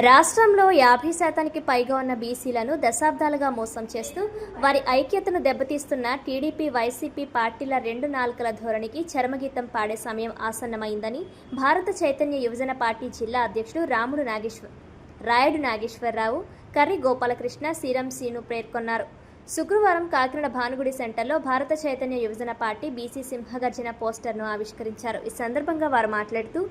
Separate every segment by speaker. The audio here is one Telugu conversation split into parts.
Speaker 1: రాష్ట్రంలో 50% పైగా ఉన్న బీసీలను దశాబ్దాలుగా మోసం చేస్తూ వారి ఐక్యతను దెబ్బతీస్తున్న టీడీపీ వైసీపీ పార్టీల రెండు నాలుకల ధోరణికి చరమగీతం పాడే సమయం ఆసన్నమైందని భారత చైతన్య యువజన పార్టీ జిల్లా అధ్యక్షుడు రాయుడు నాగేశ్వరరావు, కర్రి గోపాలకృష్ణ, సీరం సీను పేర్కొన్నారు. శుక్రవారం కాకినాడ భానుగుడి సెంటర్లో భారత చైతన్య యువజన పార్టీ బీసీ సింహగర్జన పోస్టర్ను ఆవిష్కరించారు. ఈ సందర్భంగా వారు మాట్లాడుతూ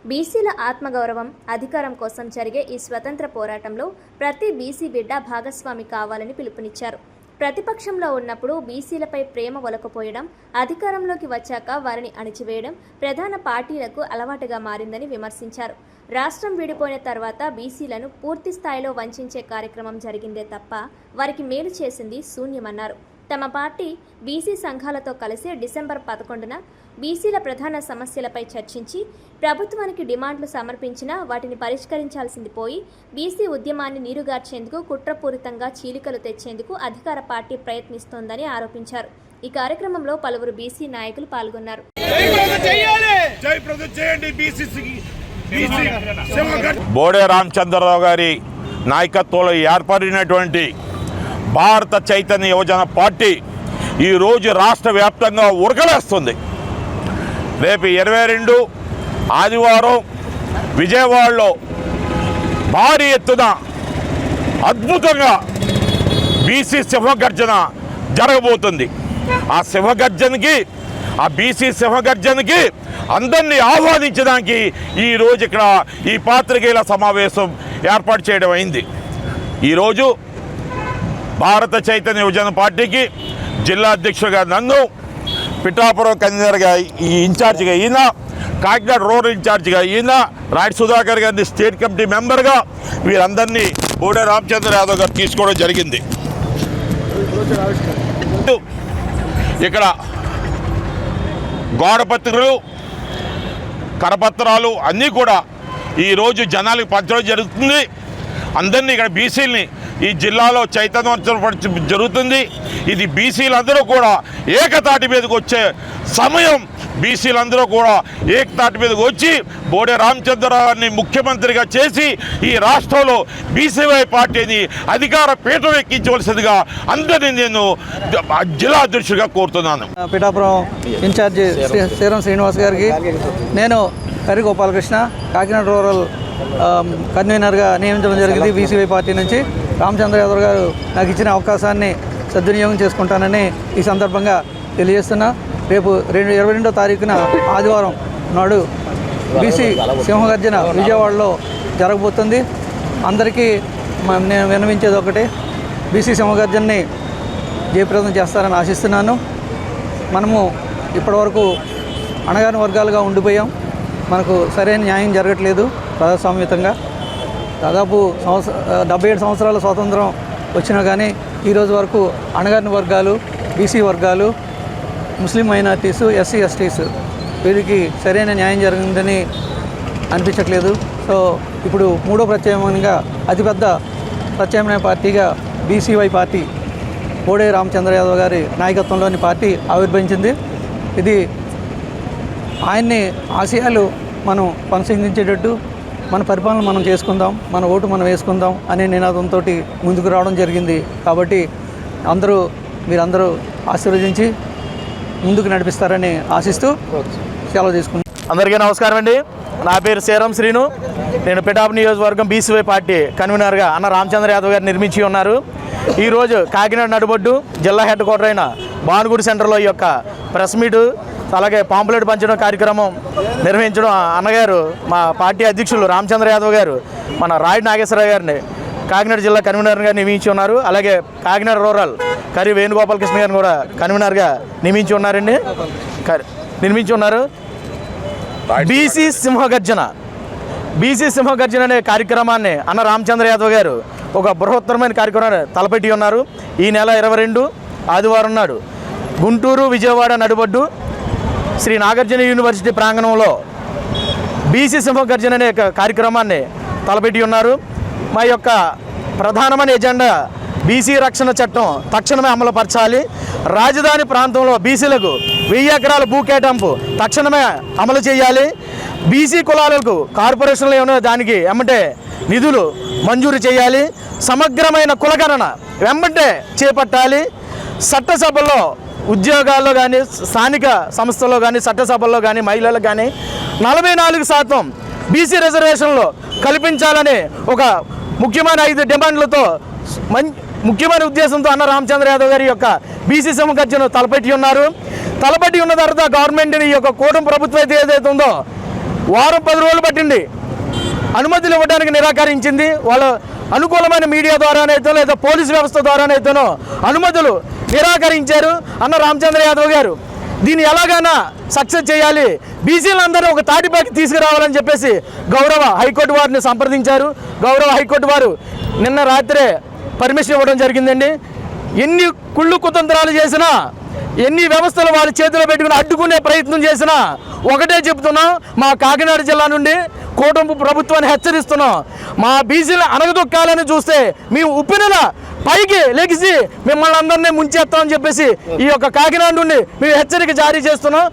Speaker 1: బీసీల ఆత్మగౌరవం, అధికారం కోసం జరిగే ఈ స్వతంత్ర పోరాటంలో ప్రతి బీసీ బిడ్డ భాగస్వామి కావాలని పిలుపునిచ్చారు. ప్రతిపక్షంలో ఉన్నప్పుడు బీసీలపై ప్రేమ ఒలకపోయడం, అధికారంలోకి వచ్చాక వారిని అణిచివేయడం ప్రధాన పార్టీలకు అలవాటుగా మారిందని విమర్శించారు. రాష్ట్రం విడిపోయిన తర్వాత బీసీలను పూర్తి స్థాయిలో వంచే కార్యక్రమం జరిగిందే తప్ప వారికి మేలు చేసింది శూన్యమన్నారు. తమ పార్టీ బీసీ సంఘాలతో కలిసి డిసెంబర్ 11న బీసీల ప్రధాన సమస్యలపై చర్చించి ప్రభుత్వానికి డిమాండ్లు సమర్పించినా వాటిని పరిష్కరించాల్సింది పోయి బీసీ ఉద్యమాన్ని నీరుగార్చేందుకు కుట్రపూరితంగా చీలికలు తెచ్చేందుకు అధికార పార్టీ ప్రయత్నిస్తోందని ఆరోపించారు. ఈ కార్యక్రమంలో పలువురు బీసీ నాయకులు పాల్గొన్నారు.
Speaker 2: బోడే రామచంద్రరావు గారి నాయకత్వంలో ఏర్పడినటువంటి భారత చైతన్య యువజన పార్టీ ఈరోజు రాష్ట్ర వ్యాప్తంగా ఉరకలేస్తుంది. రేపు 22 ఆదివారం విజయవాడలో భారీ ఎత్తున అద్భుతంగా బీసీ సింహగర్జన జరగబోతుంది. ఆ బీసీ సింహగర్జనకి అందరినీ ఆహ్వానించడానికి ఈరోజు ఇక్కడ ఈ పాత్రికేయుల సమావేశం ఏర్పాటు చేయడం అయింది. ఈరోజు భారత చైతన్య యువజన పార్టీకి జిల్లా అధ్యక్షుడిగా నన్ను, పిఠాపురం కన్వీనర్గా ఈ ఇన్ఛార్జిగా ఈయన, కాకినాడ రూరల్ ఇన్ఛార్జిగా ఈయన, రాయుడు సుధాకర్ గారిని స్టేట్ కమిటీ మెంబర్గా వీరందరినీ బోడే రామచంద్ర యాదవ్ గారు తీసుకోవడం జరిగింది. ఇక్కడ గోడపత్రికలు, కరపత్రాలు అన్నీ కూడా ఈరోజు జనాలకు పంచడం జరుగుతుంది. అందరినీ ఇక్కడ బీసీలని ఈ జిల్లాలో చైతన్యపరచడం జరుగుతుంది. ఇది బీసీలందరూ కూడా ఏకతాటి మీదకి వచ్చే సమయం. బీసీలందరూ కూడా ఏకతాటి మీదకి వచ్చి బోడే రామచంద్రరావుని ముఖ్యమంత్రిగా చేసి ఈ రాష్ట్రంలో బీసీవై పార్టీని అధికార పీఠం ఎక్కించవలసిందిగా అందరినీ నేను జిల్లా అధ్యక్షుడిగా కోరుతున్నాను.
Speaker 3: పిఠాపురం ఇన్ఛార్జి సీరం శ్రీనివాస్ గారికి, నేను కర్రి గోపాలకృష్ణ కాకినాడ రూరల్ కన్వీనర్గా నియమించడం జరిగింది. బీసీవై పార్టీ నుంచి రామచంద్ర యాదవ్ గారు నాకు ఇచ్చిన అవకాశాన్ని సద్వినియోగం చేసుకుంటానని ఈ సందర్భంగా తెలియజేస్తున్నా. రేపు 22వ తారీఖున ఆదివారం నాడు బీసీ సింహగర్జన విజయవాడలో జరగబోతుంది. అందరికీ నేను విన్నవించేది ఒకటే, బీసీ సింహగర్జనని జయప్రదం చేస్తారని ఆశిస్తున్నాను. మనము ఇప్పటివరకు అణగారిన వర్గాలుగా ఉండిపోయాం. మనకు సరైన న్యాయం జరగట్లేదు ప్రజాస్వామ్యతంగా. దాదాపు 77 సంవత్సరాల స్వాతంత్రం వచ్చినా కానీ ఈరోజు వరకు అణగారిన వర్గాలు, బీసీ వర్గాలు, ముస్లిం మైనార్టీసు, ఎస్సీ ఎస్టీస్ వీరికి సరైన న్యాయం జరిగిందని అనిపించట్లేదు. సో ఇప్పుడు మూడో ప్రత్యామ్నాయంగా అతిపెద్ద ప్రత్యామ్నాయ పార్టీగా బీసీవై పార్టీ బోడే రామచంద్ర యాదవ్ గారి నాయకత్వంలోని పార్టీ ఆవిర్భవించింది. ఇది ఆయన్ని ఆశయాలు మనం కొనసాగించేటట్టు మన పరిపాలన మనం చేసుకుందాం, మన ఓటు మనం వేసుకుందాం అనే నినాదంతో ముందుకు రావడం జరిగింది. కాబట్టి మీరందరూ ఆశీర్వదించి ముందుకు నడిపిస్తారని ఆశిస్తూ సెలవు తీసుకుంటాం.
Speaker 4: అందరికీ నమస్కారం అండి. నా పేరు సీరం శ్రీను. నేను పిఠాపురం నియోజకవర్గం బీసీవై పార్టీ కన్వీనర్గా అన్న రామచంద్ర యాదవ్ గారు నిర్మించి ఉన్నారు. ఈరోజు కాకినాడ నడుబొడ్డు జిల్లా హెడ్ క్వార్టర్ అయిన భానుగుడి సెంటర్లో ఈ యొక్క ప్రెస్ మీటు అలాగే పాంప్లెట్ పంచడం కార్యక్రమం నిర్వహించడం అన్నగారు మా పార్టీ అధ్యక్షులు రామచంద్ర యాదవ్ గారు మన రాయుడు నాగేశ్వరరావు గారిని కాకినాడ జిల్లా కన్వీనర్గా నియమించి ఉన్నారు. అలాగే కాకినాడ రూరల్ కర్రి వేణుగోపాలకృష్ణ గారిని కూడా కన్వీనర్గా నియమించి ఉన్నారు. బీసీ సింహగర్జన అనే కార్యక్రమాన్ని అన్న రామచంద్ర యాదవ్ గారు ఒక బృహత్తరమైన కార్యక్రమాన్ని తలపెట్టి ఉన్నారు. ఈ నెల 22 ఆదివారం నాడు గుంటూరు విజయవాడ నడుబొడ్డు శ్రీ నాగార్జున యూనివర్సిటీ ప్రాంగణంలో బీసీ సింహగర్జన అనే కార్యక్రమాన్ని తలపెట్టి ఉన్నారు. మా యొక్క ప్రధానమైన ఎజెండా బీసీ రక్షణ చట్టం తక్షణమే అమలుపరచాలి. రాజధాని ప్రాంతంలో బీసీలకు 1000 ఎకరాల భూ కేటాయింపు తక్షణమే అమలు చేయాలి. బీసీ కులాలకు కార్పొరేషన్లు ఏమైనా దానికి ఏమంటే నిధులు మంజూరు చేయాలి. సమగ్రమైన కులగణన వెంబటే చేపట్టాలి. చట్టసభల్లో ఉద్యోగాల్లో కానీ స్థానిక సంస్థల్లో కానీ చట్టసభల్లో కానీ మహిళలకు కానీ 44% బీసీ రిజర్వేషన్లో కల్పించాలని ఒక ముఖ్యమైన 5 డిమాండ్లతో ముఖ్యమైన ఉద్దేశంతో అన్న రామచంద్ర యాదవ్ గారి యొక్క బీసీ సమకర్జను తలపెట్టి ఉన్నారు. తలపెట్టి ఉన్న తర్వాత గవర్నమెంట్ని ఈ యొక్క కూటమి ప్రభుత్వం ఏదైతే ఉందో వారం 10 రోజులు పట్టింది అనుమతులు ఇవ్వడానికి నిరాకరించింది. వాళ్ళ అనుకూలమైన మీడియా ద్వారానైతే లేదా పోలీసు వ్యవస్థ ద్వారానైతేనో అనుమతులు నిరాకరించారు. అన్న రామచంద్ర యాదవ్ గారు దీన్ని ఎలాగైనా సక్సెస్ చేయాలి, బీసీలందరూ ఒక తాటిపైకి తీసుకురావాలని చెప్పేసి గౌరవ హైకోర్టు వారిని సంప్రదించారు. గౌరవ హైకోర్టు వారు నిన్న రాత్రే పర్మిషన్ ఇవ్వడం జరిగిందండి. ఎన్ని కుళ్ళు కుతంత్రాలు చేసినా, ఎన్ని వ్యవస్థలు వారి చేతిలో పెట్టుకుని అడ్డుకునే ప్రయత్నం చేసినా ఒకటే చెప్తున్నాం, మా కాకినాడ జిల్లా నుండి కూటమి ప్రభుత్వాన్ని హెచ్చరిస్తున్నాం. మా బీసీలు అణగదొక్కాలని చూస్తే మేము ఉప్పెనల పైకి లెగిసి మిమ్మల్ని అందరినీ ముంచేస్తామని చెప్పేసి ఈ యొక్క కాకినాడ నుండి మేము హెచ్చరిక జారీ చేస్తున్నాం.